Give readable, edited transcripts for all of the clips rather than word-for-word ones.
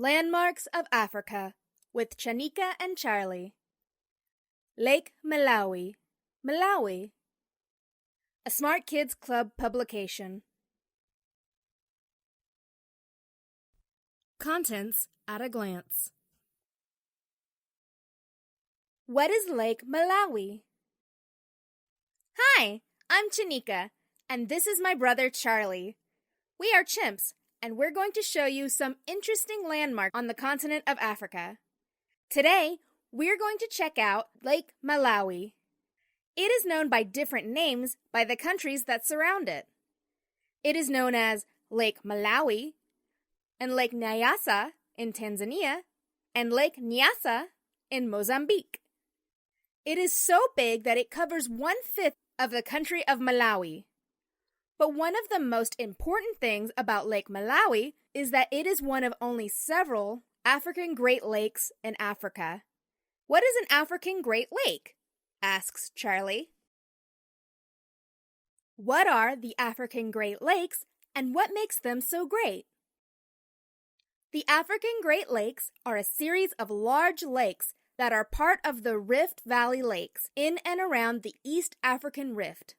Landmarks of Africa with Chanika and Charlie. Lake Malawi, Malawi. A Smart Kids Club publication. Contents at a glance. What is Lake Malawi? Hi, I'm Chanika, and this is my brother Charlie. We are chimps, and we're going to show you some interesting landmarks on the continent of Africa. Today, we're going to check out Lake Malawi. It is known by different names by the countries that surround it. It is known as Lake Malawi, and Lake Nyasa in Tanzania, and Lake Nyasa in Mozambique. It is so big that it covers 1/5 of the country of Malawi. But one of the most important things about Lake Malawi is that it is one of only several African Great Lakes in Africa. What is an African Great Lake? Asks Charlie. What are the African Great Lakes and what makes them so great? The African Great Lakes are a series of large lakes that are part of the Rift Valley Lakes in and around the East African Rift.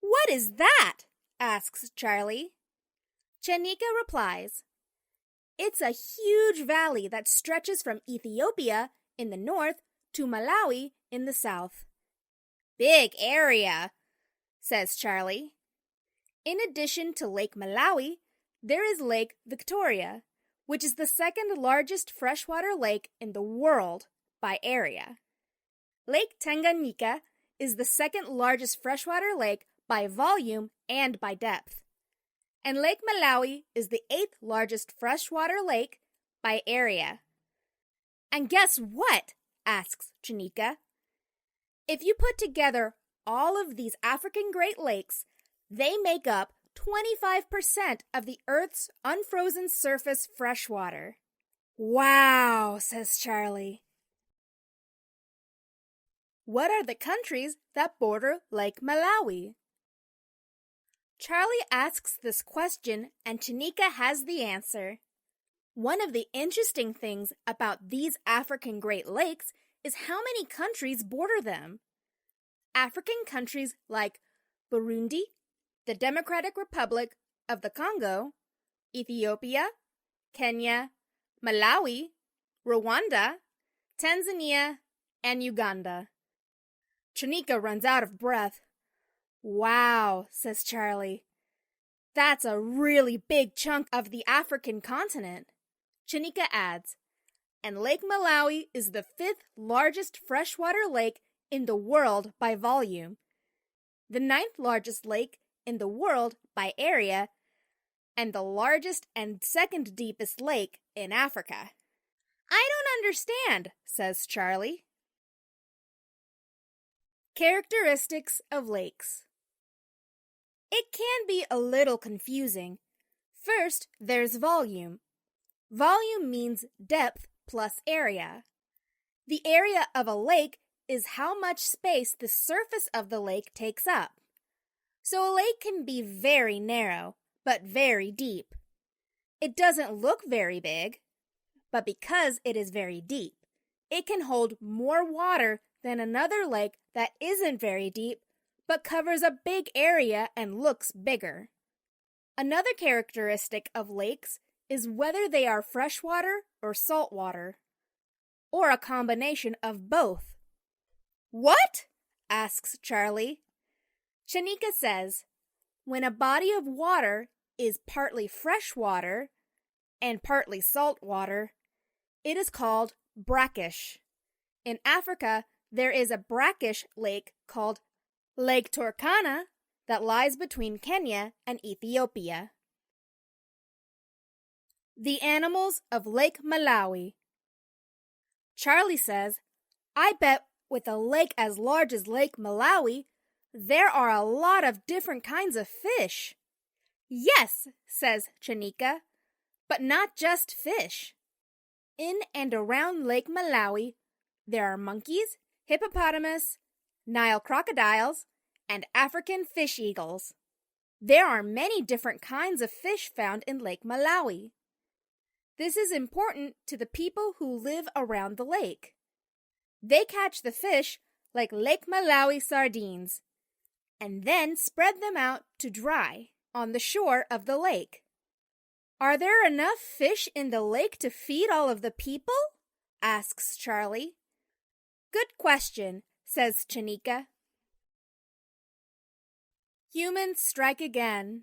What is that? Asks Charlie. Chanika replies, it's a huge valley that stretches from Ethiopia in the north to Malawi in the south. Big area, says Charlie. In addition to Lake Malawi, there is Lake Victoria, which is the second largest freshwater lake in the world by area. Lake Tanganyika is the second largest freshwater lake by volume and by depth. And Lake Malawi is the 8th largest freshwater lake by area. And guess what? Asks Chanika. If you put together all of these African Great Lakes, they make up 25% of the Earth's unfrozen surface freshwater. Wow, says Charlie. What are the countries that border Lake Malawi? Charlie asks this question and Chanika has the answer. One of the interesting things about these African Great Lakes is how many countries border them. African countries like Burundi, the Democratic Republic of the Congo, Ethiopia, Kenya, Malawi, Rwanda, Tanzania, and Uganda. Chanika runs out of breath. Wow, says Charlie. That's a really big chunk of the African continent. Chanika adds, and Lake Malawi is the 5th largest freshwater lake in the world by volume, the 9th largest lake in the world by area, and the largest and second deepest lake in Africa. I don't understand, says Charlie. Characteristics of lakes. It can be a little confusing. First, there's volume. Volume means depth plus area. The area of a lake is how much space the surface of the lake takes up. So a lake can be very narrow, but very deep. It doesn't look very big, but because it is very deep, it can hold more water than another lake that isn't very deep, but covers a big area and looks bigger. Another characteristic of lakes is whether they are freshwater or saltwater, or a combination of both. What? Asks Charlie. Chanika says, when a body of water is partly freshwater and partly saltwater, it is called brackish. In Africa, there is a brackish lake called Lake Cortana that lies between Kenya and Ethiopia. The animals of Lake Malawi. Charlie says, I bet with a lake as large as Lake Malawi, there are a lot of different kinds of fish. Yes, says Chanika, but not just fish. In and around Lake Malawi, there are monkeys, hippopotamus, Nile crocodiles, and African fish eagles. There are many different kinds of fish found in Lake Malawi. This is important to the people who live around the lake. They catch the fish like Lake Malawi sardines and then spread them out to dry on the shore of the lake. Are there enough fish in the lake to feed all of the people? Asks Charlie. Good question, says Chanika. Humans strike again.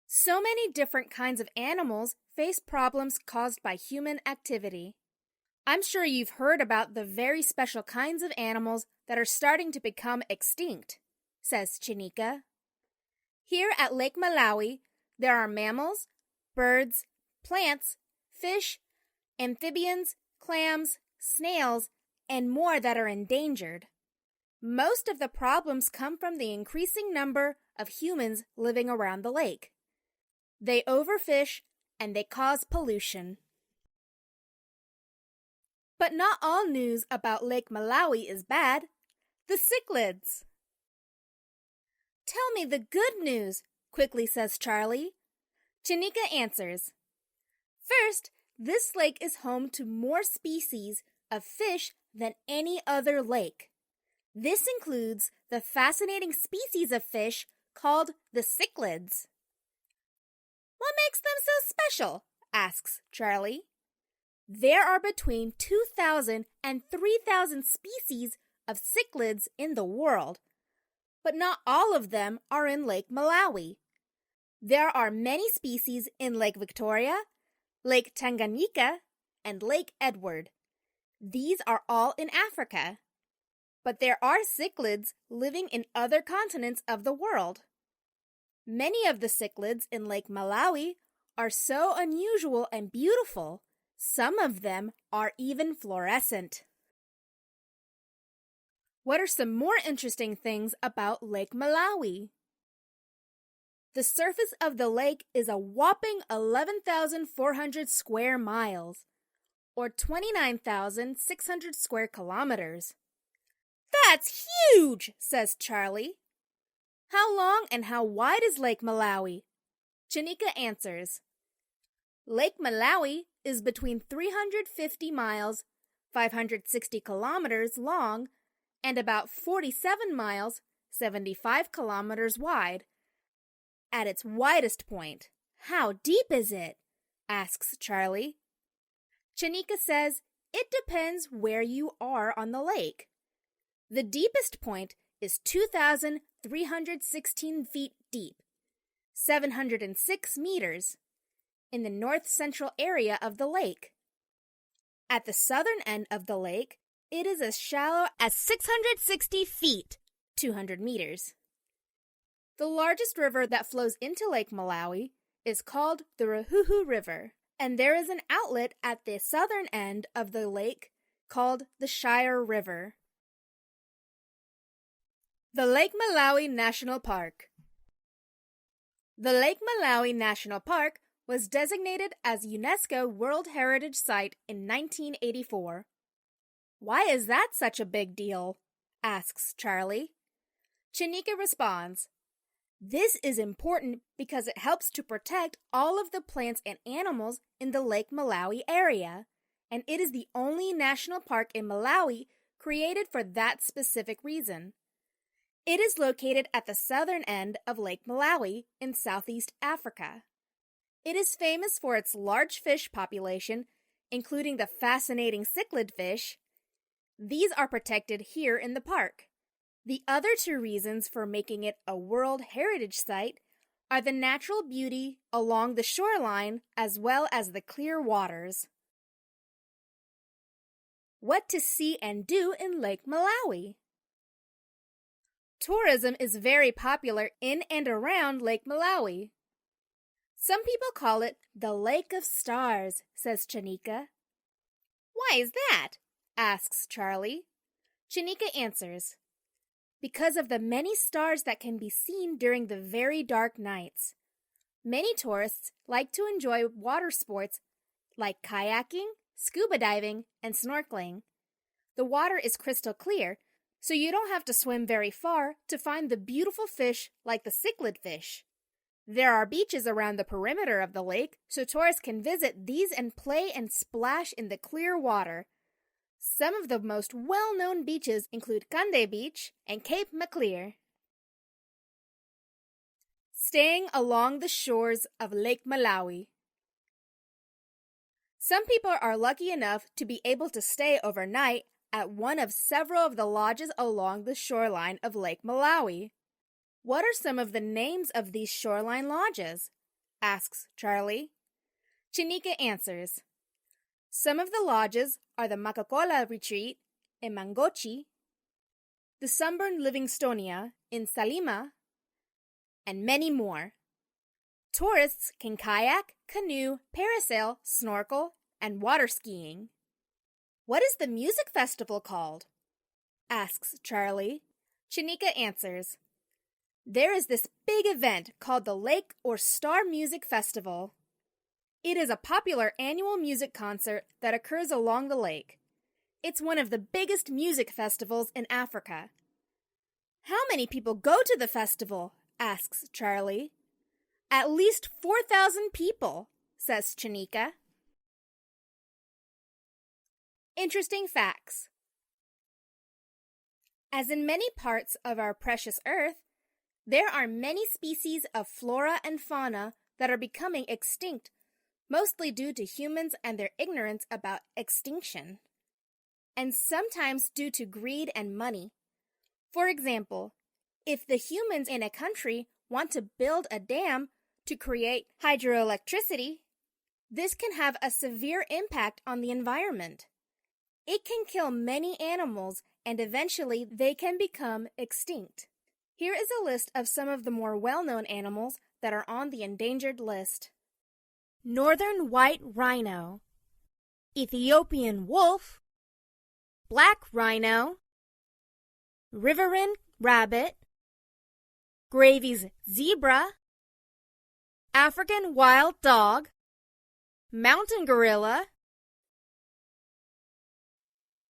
So many different kinds of animals face problems caused by human activity. I'm sure you've heard about the very special kinds of animals that are starting to become extinct, says Chanika. Here at Lake Malawi, there are mammals, birds, plants, fish, amphibians, clams, snails, and more that are endangered. Most of the problems come from the increasing number of humans living around the lake. They overfish and they cause pollution. But not all news about Lake Malawi is bad. The cichlids. Tell me the good news, quickly says Charlie. Chanika answers. First, this lake is home to more species of fish than any other lake. This includes the fascinating species of fish called the cichlids. What makes them so special? Asks Charlie. There are between 2,000 and 3,000 species of cichlids in the world, but not all of them are in Lake Malawi. There are many species in Lake Victoria, Lake Tanganyika, and Lake Edward. These are all in Africa. But there are cichlids living in other continents of the world. Many of the cichlids in Lake Malawi are so unusual and beautiful. Some of them are even fluorescent. What are some more interesting things about Lake Malawi? The surface of the lake is a whopping 11,400 square miles, or 29,600 square kilometers. That's huge, says Charlie. How long and how wide is Lake Malawi? Chanika answers. Lake Malawi is between 350 miles, 560 kilometers long, and about 47 miles, 75 kilometers wide. At its widest point, how deep is it? Asks Charlie. Chanika says it depends where you are on the lake. The deepest point is 2,316 feet deep, 706 meters, in the north-central area of the lake. At the southern end of the lake, it is as shallow as 660 feet, 200 meters. The largest river that flows into Lake Malawi is called the Ruhuhu River, and there is an outlet at the southern end of the lake called the Shire River. The Lake Malawi National Park. The Lake Malawi National Park was designated as UNESCO World Heritage Site in 1984. Why is that such a big deal? Asks Charlie. Chanika responds, this is important because it helps to protect all of the plants and animals in the Lake Malawi area, and it is the only national park in Malawi created for that specific reason. It is located at the southern end of Lake Malawi in Southeast Africa. It is famous for its large fish population, including the fascinating cichlid fish. These are protected here in the park. The other two reasons for making it a World Heritage Site are the natural beauty along the shoreline as well as the clear waters. What to see and do in Lake Malawi? Tourism is very popular in and around Lake Malawi. Some people call it the Lake of Stars, says Chanika. Why is that? Asks Charlie. Chanika answers, because of the many stars that can be seen during the very dark nights. Many tourists like to enjoy water sports like kayaking, scuba diving, and snorkeling. The water is crystal clear, so you don't have to swim very far to find the beautiful fish like the cichlid fish. There are beaches around the perimeter of the lake, so tourists can visit these and play and splash in the clear water. Some of the most well-known beaches include Kande Beach and Cape Maclear. Staying along the shores of Lake Malawi. Some people are lucky enough to be able to stay overnight at one of several of the lodges along the shoreline of Lake Malawi. What are some of the names of these shoreline lodges? Asks Charlie. Chanika answers. Some of the lodges are the Makakola Retreat in Mangochi, the Sunburned Livingstonia in Salima, and many more. Tourists can kayak, canoe, parasail, snorkel, and water skiing. What is the music festival called? Asks Charlie. Chanika answers. There is this big event called the Lake or Star Music Festival. It is a popular annual music concert that occurs along the lake. It's one of the biggest music festivals in Africa. How many people go to the festival? Asks Charlie. At least 4,000 people, says Chanika. Interesting facts. As in many parts of our precious Earth, there are many species of flora and fauna that are becoming extinct, mostly due to humans and their ignorance about extinction, and sometimes due to greed and money. For example, if the humans in a country want to build a dam to create hydroelectricity, this can have a severe impact on the environment. It can kill many animals, and eventually they can become extinct. Here is a list of some of the more well-known animals that are on the endangered list. Northern white rhino, Ethiopian wolf, black rhino, riverine rabbit, Gravy's zebra, African wild dog, mountain gorilla,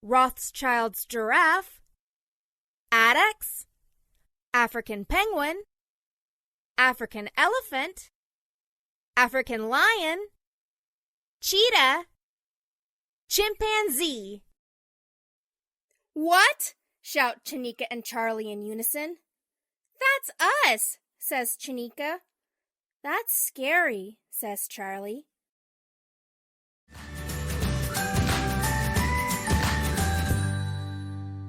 Rothschild's giraffe, addax, African penguin, African elephant, African lion, cheetah, chimpanzee. What? Shout Chanika and Charlie in unison. That's us, says Chanika. That's scary, says Charlie.